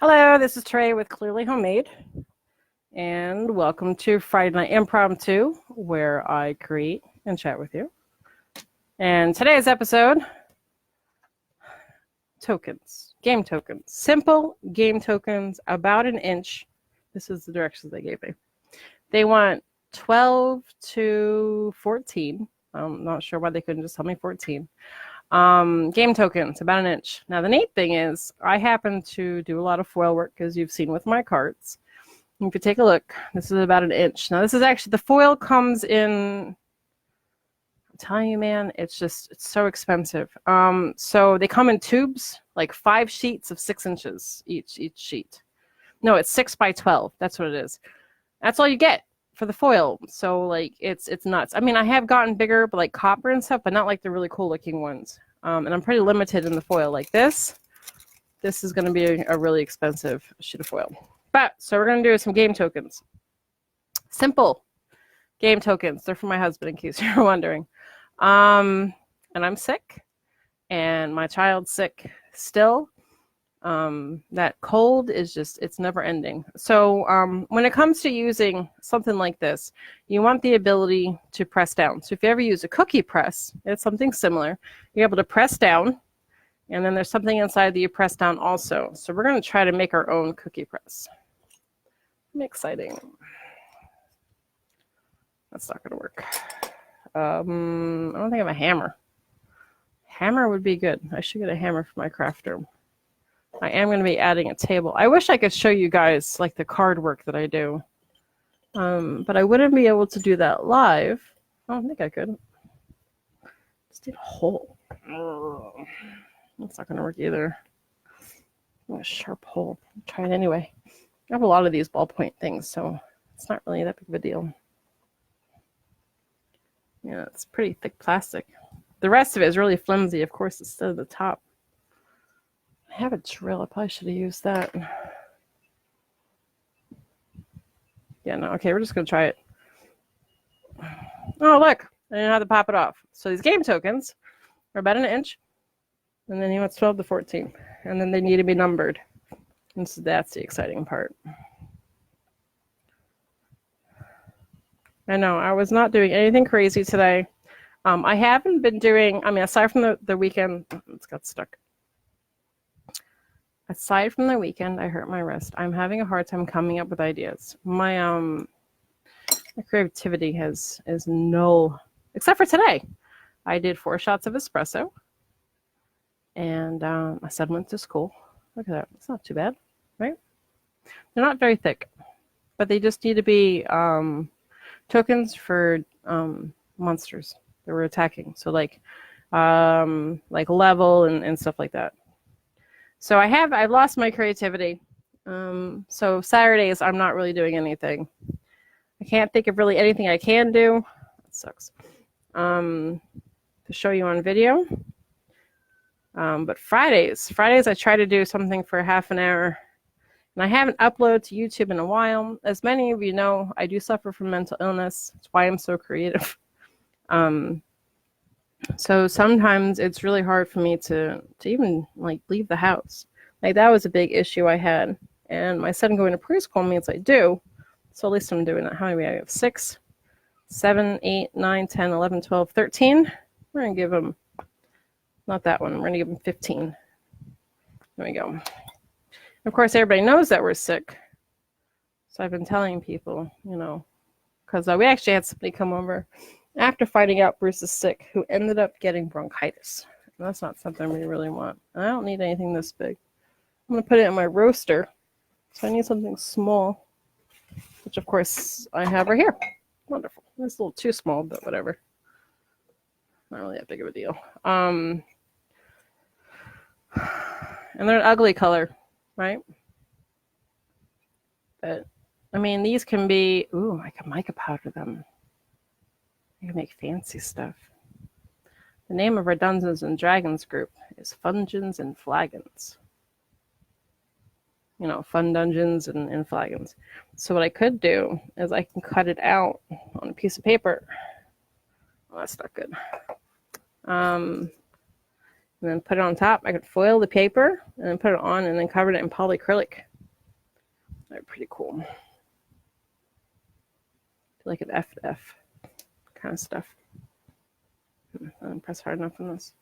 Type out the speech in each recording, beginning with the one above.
Hello, this is Trey with Clearly Homemade, and welcome to Friday Night Impromptu, where I create and chat with you. And today's episode, tokens, game tokens, simple game tokens, about an inch. This is the directions they gave me. They want 12 to 14. I'm not sure why they couldn't just tell me 14. Game tokens, about an inch. Now, the neat thing is, I happen to do a lot of foil work, as you've seen with my cards. If you take a look, this is about an inch. Now, this is actually, the foil comes in, I'm telling you, man, it's so expensive. So they come in tubes, like 5 sheets of 6 inches each sheet. No, it's 6 by 12. That's what it is. That's all you get for the foil. So like it's nuts. I mean, I have gotten bigger, but like copper and stuff, but not like the really cool looking ones. And I'm pretty limited in the foil. Like this is going to be a really expensive sheet of foil. But so we're going to do some game tokens. Simple game tokens. They're for my husband, in case you're wondering. And I'm sick, and my child's sick still. That cold is it's never ending. So when it comes to using something like this, you want the ability to press down. So if you ever use a cookie press, it's something similar. You're able to press down, and then there's something inside that you press down also. So we're going to try to make our own cookie press. Exciting. That's not going to work. I don't think I have a hammer. Hammer would be good. I should get a hammer for my craft room. I am going to be adding a table. I wish I could show you guys like the card work that I do. But I wouldn't be able to do that live. I don't think I could. Just need a hole. That's not going to work either. A sharp hole. Try it anyway. I have a lot of these ballpoint things, so it's not really that big of a deal. Yeah, it's pretty thick plastic. The rest of it is really flimsy, of course, instead of the top. I have a drill. I probably should have used that. Yeah, no. Okay, we're just going to try it. Oh, look. I didn't have to pop it off. So these game tokens are about an inch. And then he wants 12 to 14. And then they need to be numbered. And so that's the exciting part. I know. I was not doing anything crazy today. I haven't been doing, aside from the weekend. It's got stuck. Aside from the weekend, I hurt my wrist. I'm having a hard time coming up with ideas. My creativity is null, except for today. I did 4 shots of espresso, and my son went to school. Look at that. It's not too bad, right? They're not very thick, but they just need to be tokens for monsters that we're attacking. So like level and stuff like that. So I've lost my creativity. So Saturdays, I'm not really doing anything. I can't think of really anything I can do. That sucks. To show you on video. But Fridays I try to do something for half an hour. And I haven't uploaded to YouTube in a while. As many of you know, I do suffer from mental illness. That's why I'm so creative. So sometimes it's really hard for me to even like leave the house. Like that was a big issue I had. And my son going to preschool means I do. So at least I'm doing that. How many do we have? 6, 7, 8, 9, 10, 11, 12, 13. We're going to give him, not that one. We're going to give him 15. There we go. Of course, everybody knows that we're sick. So I've been telling people, because we actually had somebody come over after finding out Bruce is sick, who ended up getting bronchitis. And that's not something we really want. I don't need anything this big. I'm going to put it in my roaster. So I need something small, which of course I have right here. Wonderful. It's a little too small, but whatever. Not really that big of a deal. And they're an ugly color, right? But, these can be, I can mica powder them. I can make fancy stuff. The name of our Dungeons and Dragons group is Fungeons and Flagons. Fun dungeons and flagons. So what I could do is I can cut it out on a piece of paper. Well, that's not good. And then put it on top. I could foil the paper and then put it on and then cover it in polyacrylic They're pretty cool. Like an F to F kind of stuff. I didn't press hard enough on this.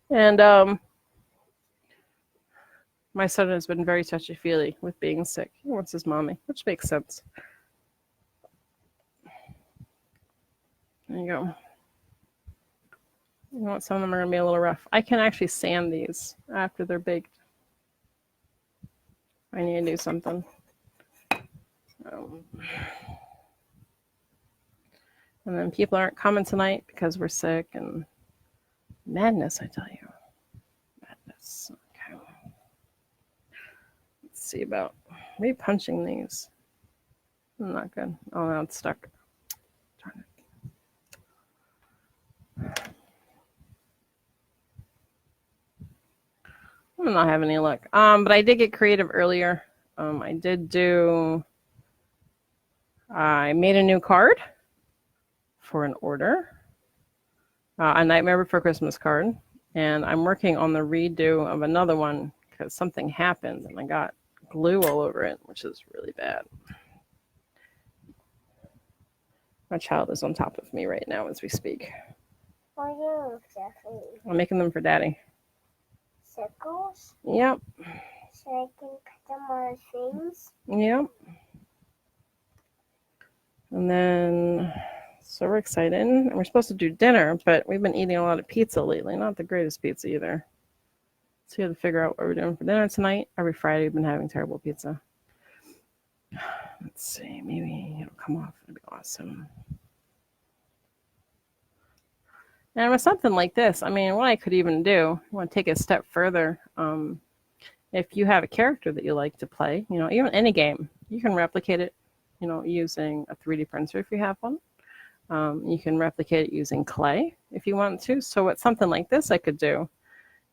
And my son has been very touchy-feely with being sick. He wants his mommy, which makes sense. There you go. You know what? Some of them are going to be a little rough. I can actually sand these after they're baked. I need to do something. And then people aren't coming tonight because we're sick and madness, I tell you. Madness. Okay. Let's see about repunching these. Not good. Oh, now it's stuck. Darn it. I'm not having any luck. But I did get creative earlier. I made a new card for an order, a Nightmare Before Christmas card, and I'm working on the redo of another one because something happened and I got glue all over it, which is really bad. My child is on top of me right now as we speak. What are you, Jeffrey? I'm making them for Daddy. Circles? Yep. So I can cut them on things? Yep. And then, so we're excited. And we're supposed to do dinner, but we've been eating a lot of pizza lately. Not the greatest pizza either. So we have to figure out what we're doing for dinner tonight. Every Friday we've been having terrible pizza. Let's see, maybe it'll come off. It'll be awesome. And with something like this, I mean, what I could even do, I want to take it a step further. If you have a character that you like to play, you know, even any game, you can replicate it, you know, using a 3D printer if you have one. You can replicate it using clay if you want to. So what something like this I could do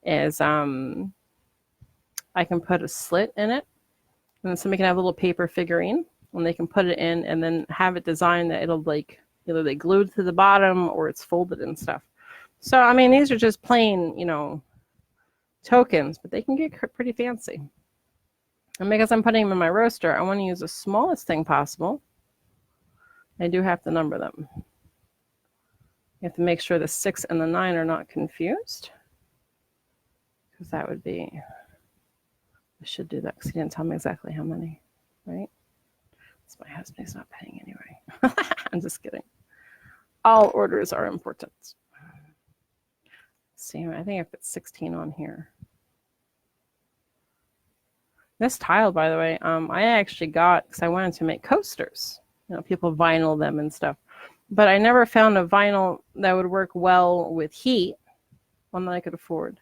is I can put a slit in it, and then somebody can have a little paper figurine, and they can put it in and then have it designed that it'll like either they glued to the bottom or it's folded and stuff. So, I mean, these are just plain, you know, tokens, but they can get pretty fancy. And because I'm putting them in my roaster, I want to use the smallest thing possible. I do have to number them. You have to make sure the 6 and the 9 are not confused, because that would be, I should do that because he didn't tell me exactly how many, right? It's my husband, he's not paying anyway. I'm just kidding. All orders are important. Let's see, I think I put 16 on here. This tile, by the way, I actually got because I wanted to make coasters. You know, people vinyl them and stuff. But I never found a vinyl that would work well with heat, one that I could afford.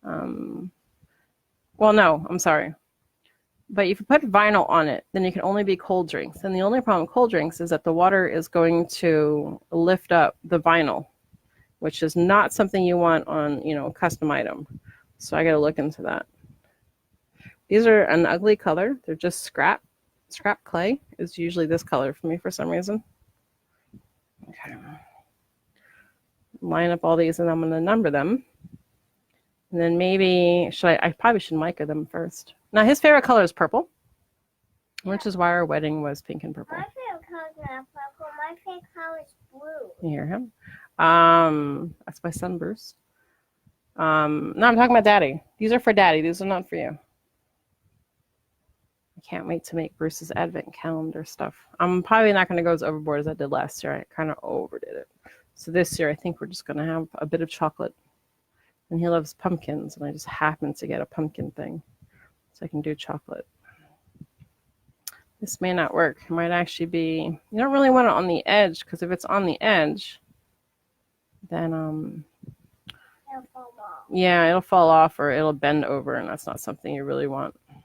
Well, no, I'm sorry. But if you put vinyl on it, then it can only be cold drinks. And the only problem with cold drinks is that the water is going to lift up the vinyl, which is not something you want on, you know, a custom item. So I got to look into that. These are an ugly color. They're just scrap. Scrap clay is usually this color for me for some reason. Okay. Line up all these and I'm going to number them. And then maybe, I probably should mica them first. Now his favorite color is purple, which is why our wedding was pink and purple. My favorite color is not purple. My favorite color is blue. You hear him? That's my son Bruce. No, I'm talking about Daddy. These are for Daddy. These are not for you. I can't wait to make Bruce's advent calendar stuff. I'm probably not going to go as overboard as I did last year. I kind of overdid it. So this year I think we're just going to have a bit of chocolate. And he loves pumpkins, and I just happened to get a pumpkin thing. So I can do chocolate. This may not work. It might actually be, you don't really want it on the edge, because if it's on the edge, then It'll fall off. Yeah, it'll fall off or it'll bend over, and that's not something you really want. I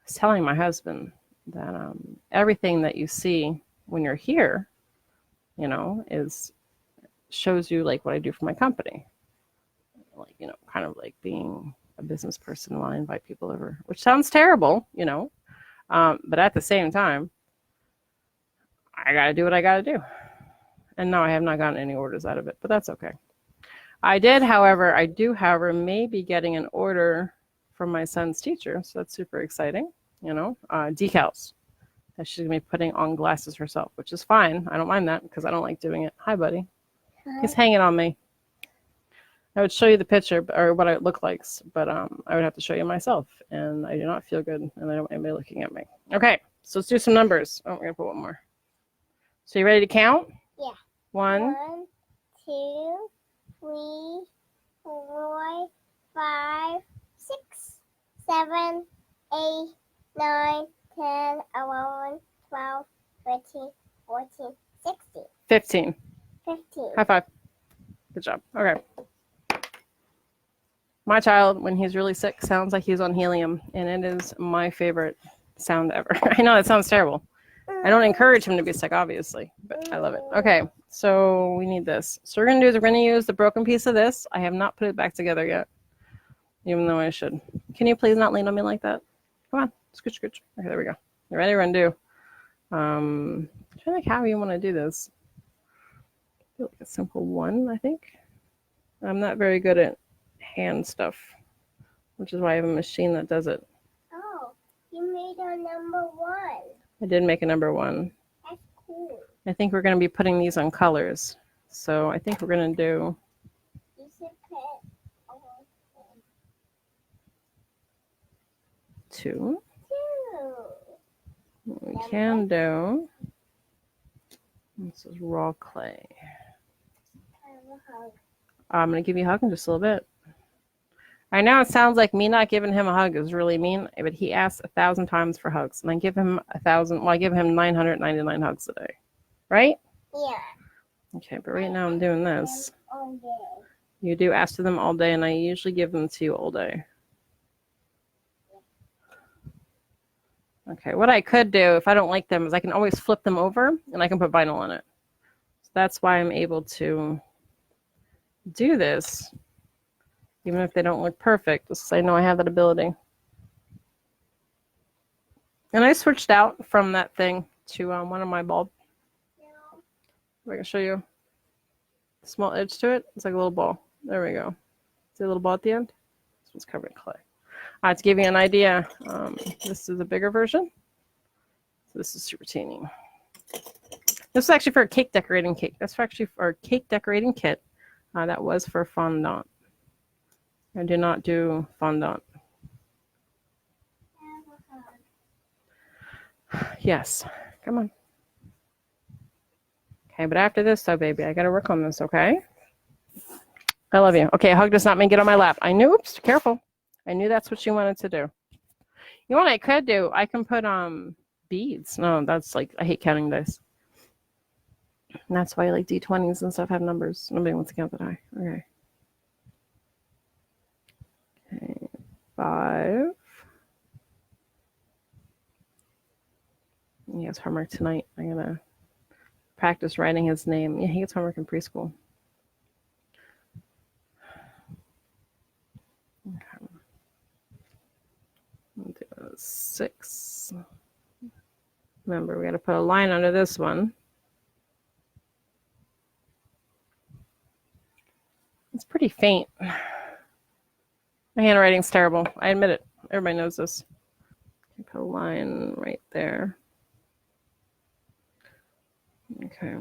was telling my husband that everything that you see when you're here, you know, shows you like what I do for my company. Like, you know, kind of like being a business person while I invite people over, which sounds terrible, you know, but at the same time, I got to do what I got to do. And no, I have not gotten any orders out of it, but that's okay. I do, however, may be getting an order from my son's teacher, so that's super exciting. Decals that she's gonna be putting on glasses herself, which is fine. I don't mind that because I don't like doing it. Hi, buddy. He's hanging on me. I would show you the picture or what it looked like, but I would have to show you myself, and I do not feel good, and I don't want anybody looking at me. Okay, so let's do some numbers. Oh, we're gonna put one more. So you ready to count? Yeah. 1, 2, 3, 4, 5, 6, 7, 8, 9, 10, 11, 12, 13, 14, 16. 15. 15. High five. Good job. Okay. My child, when he's really sick, sounds like he's on helium, and it is my favorite sound ever. I know that sounds terrible. I don't encourage him to be sick, obviously, but I love it. Okay, so we need this. So what we're going to use the broken piece of this. I have not put it back together yet, even though I should. Can you please not lean on me like that? Come on. Scooch, scooch. Okay, there we go. You ready? Run, do. I'm trying to think how you want to do this. I feel like a simple one, I think. I'm not very good at hand stuff, which is why I have a machine that does it. Oh, you made a number 1. I did make a number 1. That's cool. I think we're going to be putting these on colors. So I think we're going to do... You should put 2. 2. We can do... This is raw clay. I'm going to give you a hug in just a little bit. Right now it sounds like me not giving him a hug is really mean, but he asks 1,000 times for hugs, and I give him 1,000. Well, I give him 999 hugs a day, right? Yeah. Okay, but right now I'm doing this. All day. You do ask for them all day, and I usually give them to you all day. Okay, what I could do if I don't like them is I can always flip them over, and I can put vinyl on it. So that's why I'm able to do this. Even if they don't look perfect, just so I know I have that ability. And I switched out from that thing to one of my bulb. If I can show you a small edge to it. It's like a little ball. There we go. See a little ball at the end? This one's covered in clay. To give you an idea, this is a bigger version. So this is super teeny. This is actually for a cake decorating cake. That's actually for a cake decorating kit. That was for fondant. I do not do fondant. Yes. Come on. Okay, but after this, though, baby, I got to work on this, okay? I love you. Okay, a hug does not mean get on my lap. I knew. Oops, careful. I knew that's what you wanted to do. You know what I could do? I can put beads. No, that's like, I hate counting dice. And that's why like D20s and stuff have numbers. Nobody wants to count that high. Okay. Okay, 5. He has homework tonight. I'm going to practice writing his name. Yeah, he gets homework in preschool. Okay. I'll do 6. Remember, we got to put a line under this one. It's pretty faint. My handwriting's terrible. I admit it. Everybody knows this. Put a line right there. Okay.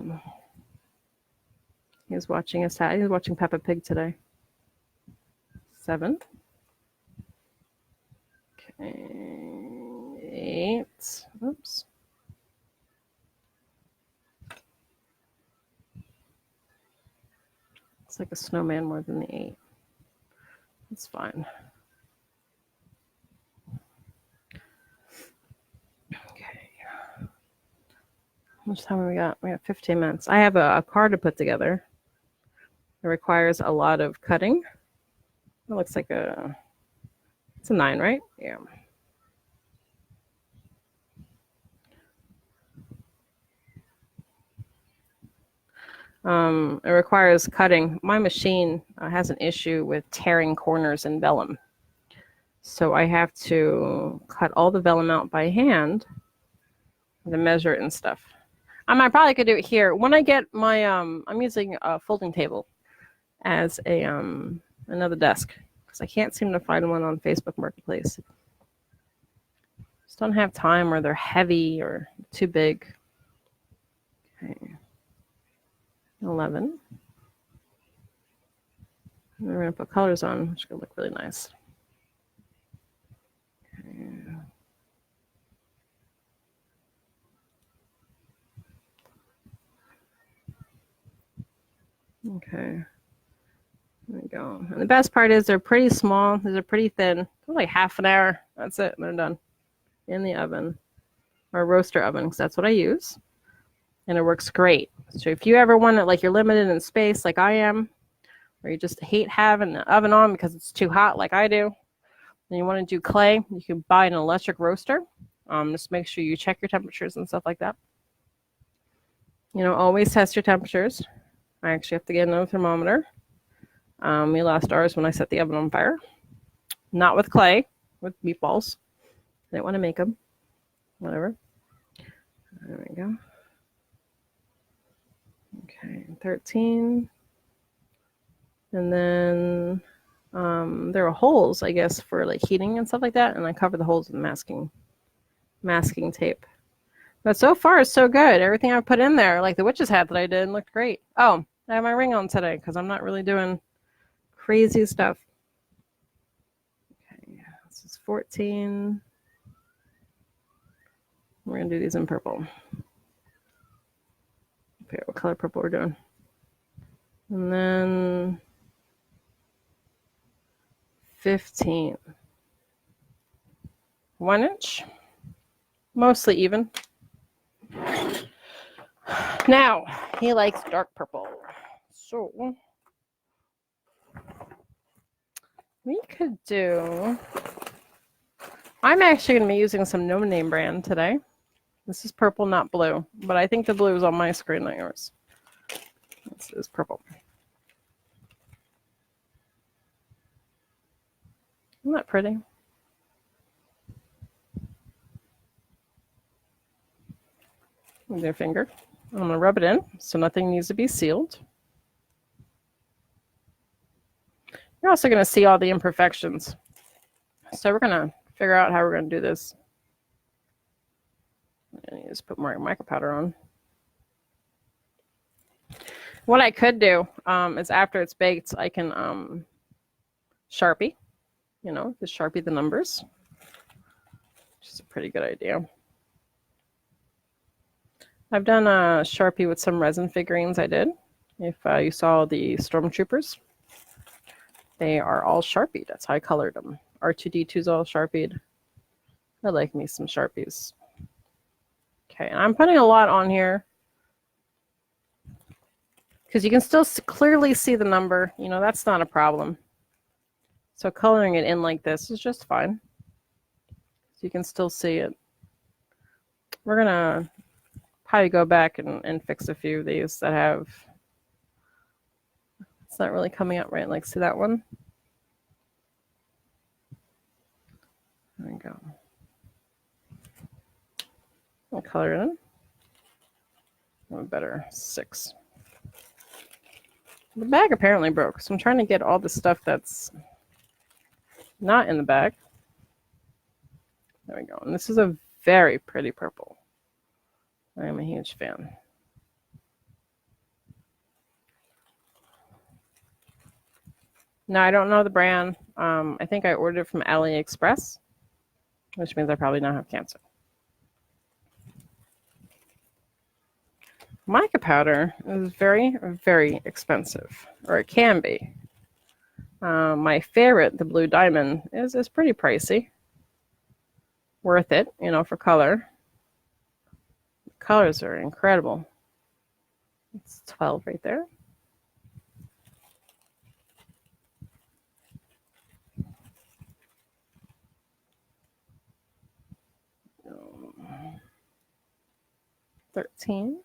He's watching us. He's watching Peppa Pig today. 7. Okay. 8. Oops. It's like a snowman more than the 8. That's fine. Okay. How much time have we got? We got 15 minutes. I have a card to put together. It requires a lot of cutting. It looks like it's a 9, right? Yeah. It requires cutting. My machine has an issue with tearing corners in vellum. So I have to cut all the vellum out by hand to measure it and stuff. I probably could do it here. When I get my, I'm using a folding table as a another desk. because I can't seem to find one on Facebook Marketplace. Just don't have time, or they're heavy or too big. Okay. 11. And we're going to put colors on, which is going to look really nice. Okay. Okay. There we go. And the best part is they're pretty small. These are pretty thin. They're like half an hour. That's it. And they're done. In the oven. Or roaster oven, because that's what I use. And it works great. So if you ever want it, like you're limited in space like I am, or you just hate having the oven on because it's too hot like I do, and you want to do clay, you can buy an electric roaster. Just make sure you check your temperatures and stuff like that. You know, always test your temperatures. I actually have to get another thermometer. We lost ours when I set the oven on fire. Not with clay, with meatballs. I didn't want to make them. Whatever. There we go. Okay, 13. And then there are holes, I guess, for like heating and stuff like that. And I cover the holes with masking tape. But so far, it's so good. Everything I put in there, like the witch's hat that I did, looked great. Oh, I have my ring on today because I'm not really doing crazy stuff. Okay, this is 14. We're going to do these in purple. Okay, what color purple we're doing. And then 15. 1 inch. Mostly even. Now, he likes dark purple. So, we could do... I'm actually going to be using some no-name brand today. This is purple, not blue. But I think the blue is on my screen, not yours. This is purple. Isn't that pretty? With your finger. I'm going to rub it in so nothing needs to be sealed. You're also going to see all the imperfections. So we're going to figure out how we're going to do this. And you just put more mica powder on. What I could do is after it's baked, I can Sharpie, you know, just Sharpie the numbers, which is a pretty good idea. I've done a Sharpie with some resin figurines I did. If you saw the Stormtroopers, they are all Sharpied. That's how I colored them. R2-D2's all Sharpied. I like me some Sharpies. Okay, and I'm putting a lot on here because you can still clearly see the number. You know, that's not a problem. So coloring it in like this is just fine. So you can still see it. We're going to probably go back and fix a few of these that have... It's not really coming out right. Like, see that one? There we go. I'll color it in. A better 6. The bag apparently broke, so I'm trying to get all the stuff that's not in the bag. There we go. And this is a very pretty purple. I am a huge fan. Now, I don't know the brand. I think I ordered it from AliExpress, which means I probably now have cancer. Mica powder is very, very expensive, or it can be. My favorite, the Blue Diamond, is pretty pricey. Worth it, you know, for color. The colors are incredible. It's 12 right there. Um, 13.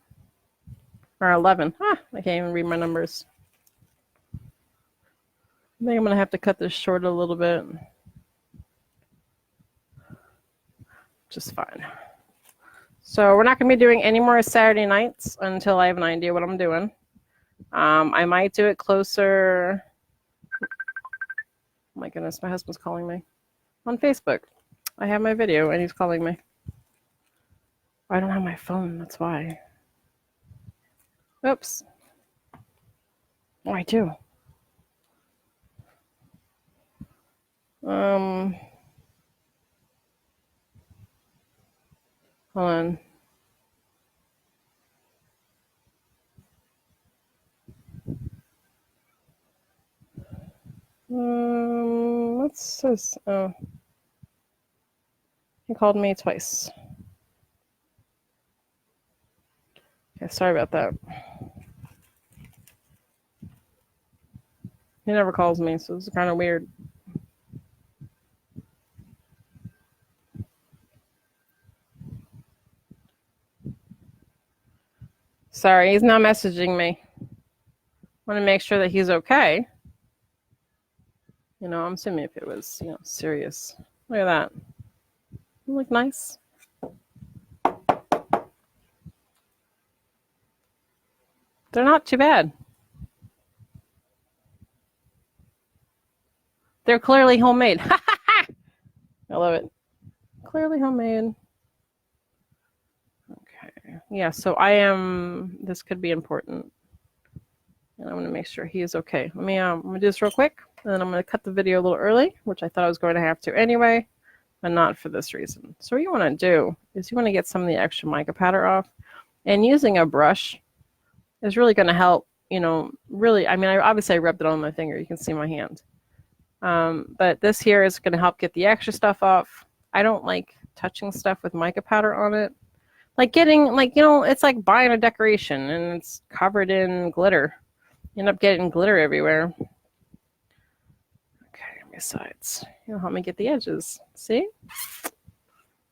Or 11. I can't even read my numbers. I think I'm going to have to cut this short a little bit. Just fine. So we're not going to be doing any more Saturday nights until I have an idea what I'm doing. I might do it closer my goodness, my husband's calling me on Facebook. I have my video and he's calling me. I don't have my phone, that's why. Oops. Oh, I do. Hold on. What's this? Oh. He called me twice. Okay, sorry about that. He never calls me, so it's kind of weird. Sorry, he's not messaging me. Want to make sure that he's okay. You know, I'm assuming if it was, you know, serious. Look at that. You look nice. They're not too bad. They're clearly homemade. I love it. Clearly homemade. Okay. Yeah, so this could be important. And I'm going to make sure he is okay. I'm going to do this real quick. And then I'm going to cut the video a little early, which I thought I was going to have to anyway, but not for this reason. So what you want to do is you want to get some of the extra mica powder off. And using a brush is really going to help, you know, really, I mean, obviously I rubbed it on my finger. You can see my hand. But this here is going to help get the extra stuff off. I don't like touching stuff with mica powder on it. Like getting, like, you know, it's like buying a decoration and it's covered in glitter. You end up getting glitter everywhere. Okay, besides, you'll help me get the edges. See?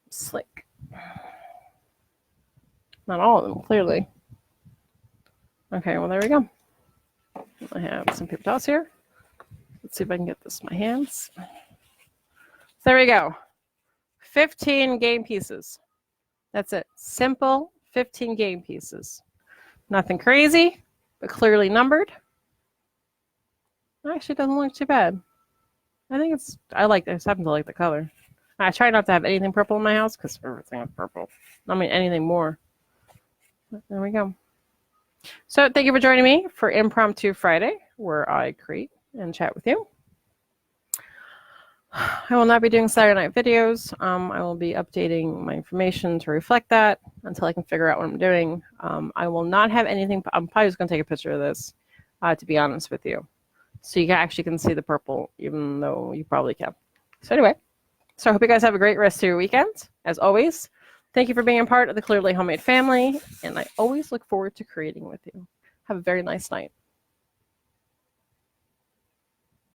Slick. Not all of them, clearly. Okay, well, there we go. I have some paper towels here. Let's see if I can get this in my hands. So there we go. 15 game pieces. That's it. Simple 15 game pieces. Nothing crazy, but clearly numbered. Actually, it doesn't look too bad. I think it's, I just happen to like the color. I try not to have anything purple in my house because everything is purple. I mean, anything more. But there we go. So thank you for joining me for Impromptu Friday, where I create and chat with you. I will not be doing Saturday night videos. I will be updating my information to reflect that until I can figure out what I'm doing. I will not have anything. I'm probably just going to take a picture of this, to be honest with you. So you actually can see the purple, even though you probably can. So anyway, so I hope you guys have a great rest of your weekend. As always, thank you for being a part of the Clearly Homemade family. And I always look forward to creating with you. Have a very nice night.